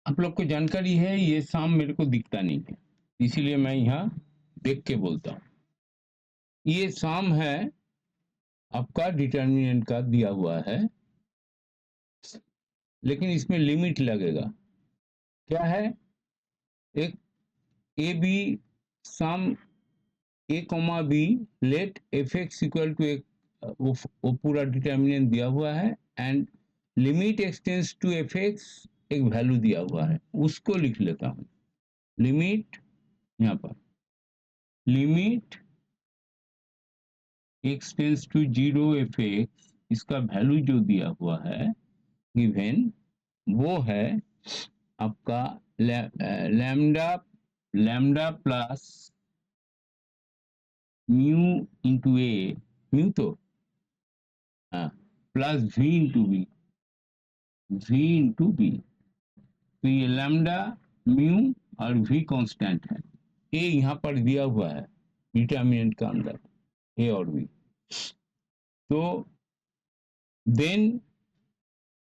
आप लोग को जानकारी है, ये साम मेरे को दिखता नहीं है, इसीलिए मैं यहाँ देख के बोलता हूँ। ये साम है आपका डिटर्मिनेंट का दिया हुआ है, लेकिन इसमें लिमिट लगेगा। क्या है? एक A B sum A comma B let f x equal to एक, वो पूरा डिटर्मिनेंट दिया हुआ है, and limit extends to f x, एक वैल्यू दिया हुआ है, उसको लिख लेता हूँ। लिमिट, यहाँ पर limit X tends to zero F X, इसका वैल्यू जो दिया हुआ है गिवन, वो है आपका lambda lambda plus mu into A, mu तो plus V into B, V into B. तो ये लैम्डा, म्यू और वी कांस्टेंट है। ए यहाँ पर दिया हुआ है डिटर्मिनेंट का अंदर, ए और वी। तो देन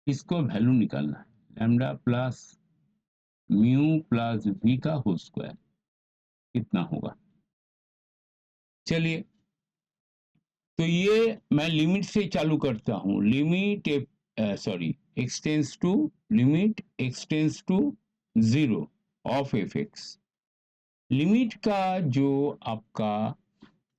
इसको वैल्यू निकालना है, lambda plus mu plus v का होल स्क्वायर कितना होगा। चलिए, तो ये मैं लिमिट से चालू करता हूँ। Limit sorry extends to, limit extends to zero of f x. Limit का जो आपका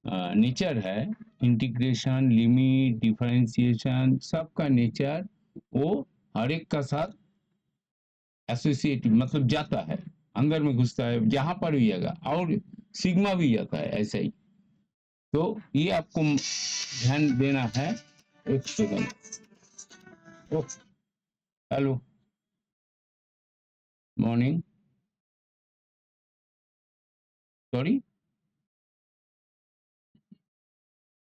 नेचर है, इंटीग्रेशन, लिमिट, डिफरेंशिएशन, सबका नेचर वो हर एक का साथ एसोसिएटिव, मतलब जाता है, अंदर में घुसता है, जहां पर भी जाएगा, और सिग्मा भी जाता है ऐसा ही। तो ये आपको ध्यान देना है। एक सेकंड। हेलो, मॉर्निंग, सॉरी,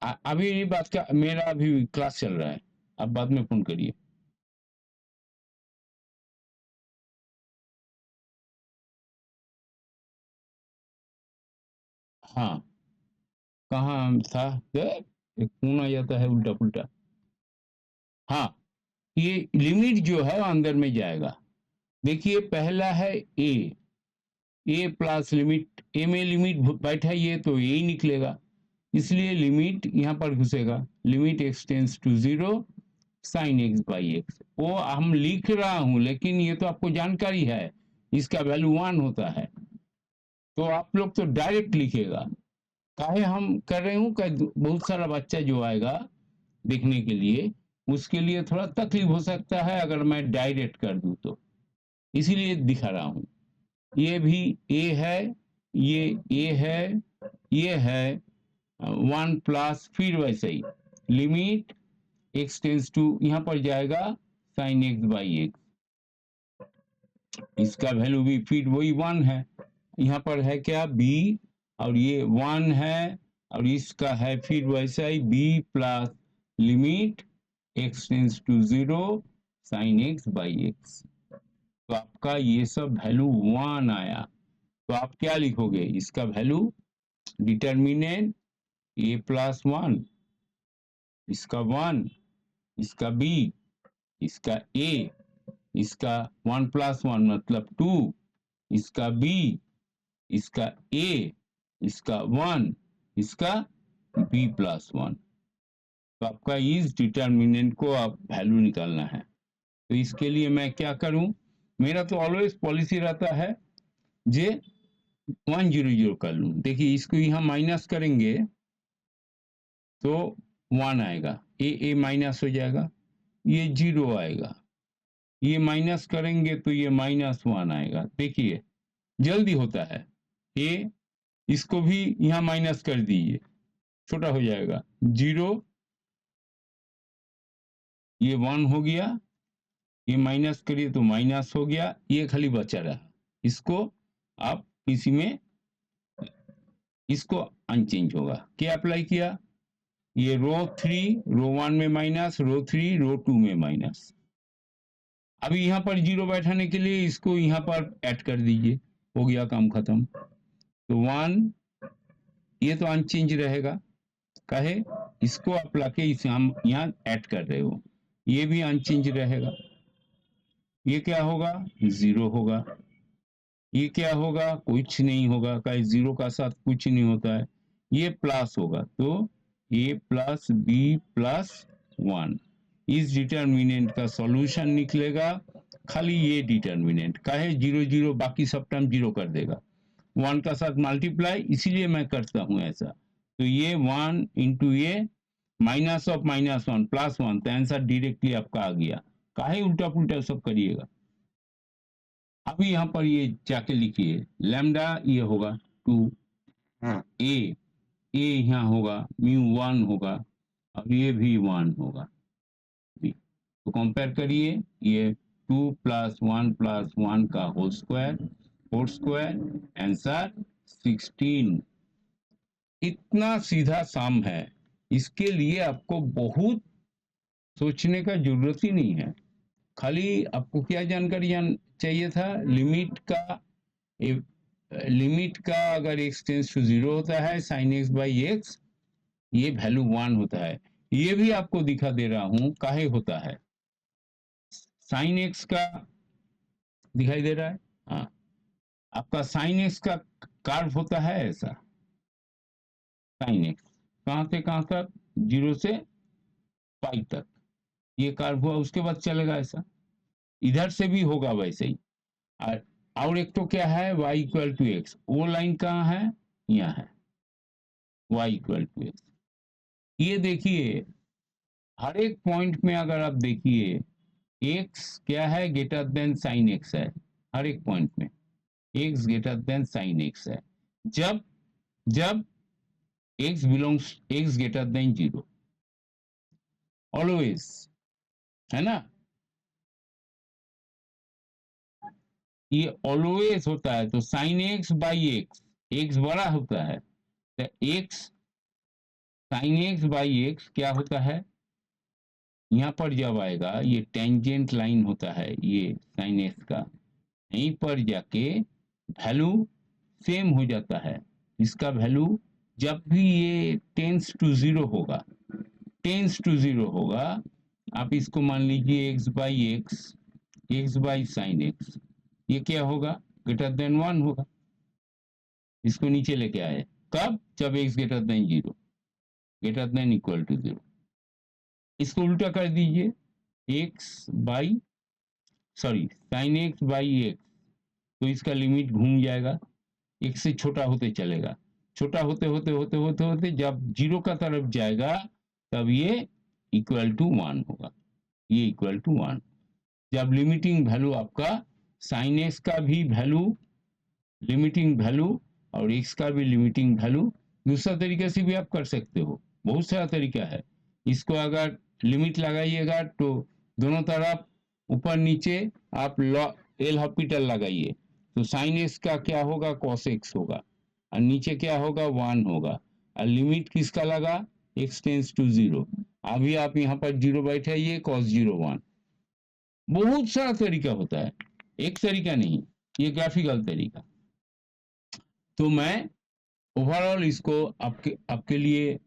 अभी ये बात का, मेरा अभी क्लास चल रहा है, आप बाद में फोन करिए। हाँ, कहाँ था? एक फोन आ जाता है उल्टा पुल्टा। हाँ, ये लिमिट जो है वो अंदर में जाएगा। देखिए, पहला है ए प्लस लिमिट, ए में लिमिट बैठा है ये, तो ए ही निकलेगा, इसलिए लिमिट यहाँ पर घुसेगा। Limit X tends to zero sine X by X, वो हम लिख रहा हूं, लेकिन ये तो आपको जानकारी है, इसका वैल्यू 1 होता है, तो आप लोग तो डायरेक्ट लिखेगा। काहे हम कर रहे हूँ, बहुत सारा बच्चा जो आएगा देखने के लिए, उसके लिए थोड़ा तकलीफ हो सकता है अगर मैं डायरेक्ट कर दूं तो, इसीलिए दिखा रहा हूं। ये भी ए है, ये ए है, ये है 1 प्लस, फिर वैसे ही लिमिट एक्स टेंस टू, यहाँ पर जाएगा साइन एक्स बाई एक्स, इसका वैल्यू भी फिर वही 1 है। यहाँ पर है क्या, बी, और ये 1 है, और इसका है फिर वैसा ही B plus limit X tends to zero sine X by X. तो आपका ये सब वैल्यू 1 आया, तो आप क्या लिखोगे, इसका वैल्यू डिटर्मिनेंट ए प्लस 1, इसका 1, इसका बी, इसका ए, इसका 1 प्लस 1 मतलब 2, इसका बी, इसका ए, इसका 1, इसका बी प्लस 1। तो आपका इस डिटर्मिनेंट को आप वैल्यू निकालना है। तो इसके लिए मैं क्या करूं, मेरा तो ऑलवेज पॉलिसी रहता है जे 100 कर लूं। देखिए, इसको यहाँ माइनस करेंगे तो 1 आएगा, ए माइनस हो जाएगा, ये 0 आएगा, ये माइनस करेंगे तो ये -1 आएगा। देखिए, जल्दी होता है। ए, इसको भी यहाँ माइनस कर दीजिए, छोटा हो जाएगा, 0, ये 1 हो गया, ये माइनस करिए तो माइनस हो गया, ये खाली बचा रहा। इसको आप इसी में, इसको अनचेंज होगा, क्या अप्लाई किया, ये रो 3 रो 1 में माइनस, रो 3 रो 2 में माइनस। अभी यहाँ पर 0 बैठाने के लिए इसको यहाँ पर ऐड कर दीजिए, हो गया काम खत्म। तो 1, ये तो अनचेंज रहेगा, कहे इसको आप लाके इसे हम यहाँ ऐड कर रहे हो, ये भी अनचेंज रहेगा। ये क्या होगा, 0 होगा। ये क्या होगा, कुछ नहीं होगा, कहीं 0 का साथ कुछ नहीं होता है। ये प्लस होगा, तो a प्लस बी प्लस 1 इस डिटर्मिनेंट का सॉल्यूशन निकलेगा। खाली ये डिटर्मिनेंट काहे 0 0, बाकी सब टर्म 0 कर देगा। 1 का साथ मल्टीप्लाई, इसीलिए मैं करता हूं ऐसा। तो ये 1 इंटू ये माइनस ऑफ -1 +1, तो आंसर डायरेक्टली आपका आ गया। काहे उल्टा पुल्टा सब करिएगा। अभी यहाँ पर ये जाके लिखिए, लैम्डा ये होगा 2, ए यहाँ होगा म्यू 1 होगा, और ये भी 1 होगा बी। तो कंपेयर करिए, ये 2 + 1 + 1 का होल स्क्वायर, 4 स्क्वायर, आंसर 16। इतना सीधा सम है, इसके लिए आपको बहुत सोचने का जरूरत ही नहीं है। खाली आपको क्या जानकारी चाहिए था, लिमिट का अगर x टेंस टू 0 होता है sin x/x, ये वैल्यू 1 होता है। ये भी आपको दिखा दे रहा हूं काहे होता है। sin x का दिखाई दे रहा है, हाँ, आपका sin x का कर्व होता है ऐसा। sin x कहां से कहां तक, 0 से 5 तक ये कर्व हुआ, उसके बाद चलेगा ऐसा। इधर से भी होगा वैसे ही। और एक तो क्या है, y = x, वो लाइन कहाँ है, यहाँ है, y = x। ये देखिए, हर एक पॉइंट में अगर आप देखिए, x क्या है, ग्रेटर देन sin x है। हर एक पॉइंट में x greater then sin x है, जब जब x ग्रेटर देन 0, ऑलवेज, है ना। ये ऑलवेज होता है। तो sin x/x, x बड़ा होता है, तो x sin x/x क्या होता है, यहाँ पर जब आएगा, ये टेंजेंट लाइन होता है ये sin x का, यहीं पर जाके वैल्यू सेम हो जाता है। इसका वैल्यू जब भी ये टेंस टू 0 होगा, आप इसको मान लीजिए x/x, x/sin x, ये क्या होगा, ग्रेटर देन 1 होगा। इसको नीचे लेके आए, कब, जब x greater than 0, greater than equal to 0। इसको उल्टा कर दीजिए, sin x/x, तो इसका लिमिट घूम जाएगा, एक से छोटा होते चलेगा, छोटा होते होते होते होते होते जब 0 का तरफ जाएगा, तब ये इक्वल टू 1 होगा, ये इक्वल टू 1। जब लिमिटिंग वैल्यू आपका sin x का भी वैल्यू लिमिटिंग वैल्यू और x का भी लिमिटिंग वैल्यू, दूसरा तरीके से भी आप कर सकते हो, बहुत सारा तरीका है। इसको अगर लिमिट लगाइएगा तो दोनों तरफ ऊपर नीचे आप एल हॉस्पिटल लगाइए, तो sin x का क्या होगा, cos x होगा, और नीचे क्या होगा, 1 होगा। और लिमिट किसका लगा, x टेंस टू 0। अभी आप यहाँ पर 0 बैठाइए, cos 0 1। बहुत सारा तरीका होता है, एक तरीका नहीं, ये ग्राफिकल तरीका। तो मैं ओवरऑल इसको आपके लिए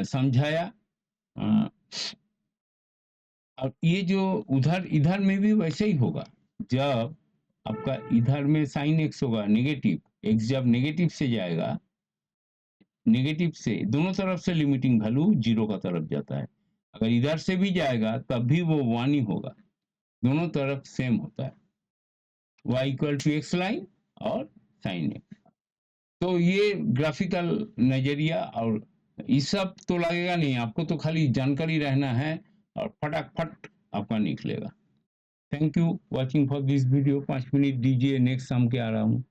समझाया। और ये जो इधर में भी वैसे ही होगा, जब आपका इधर में sin x होगा नेगेटिव, x जब नेगेटिव से जाएगा, नेगेटिव से दोनों तरफ से लिमिटिंग वैल्यू 0 का तरफ जाता है। अगर इधर से भी जाएगा तब भी वो 1 ही होगा, दोनों तरफ सेम होता है, y = x लाइन और sin x। तो ये ग्राफिकल नजरिया, और ये सब तो लगेगा नहीं आपको, तो खाली जानकारी रहना है और फटाफट आपका निकलेगा। Thank you watching for this video. 5 minute दीजिए, नेक्स्ट सम के आ रहा हूँ।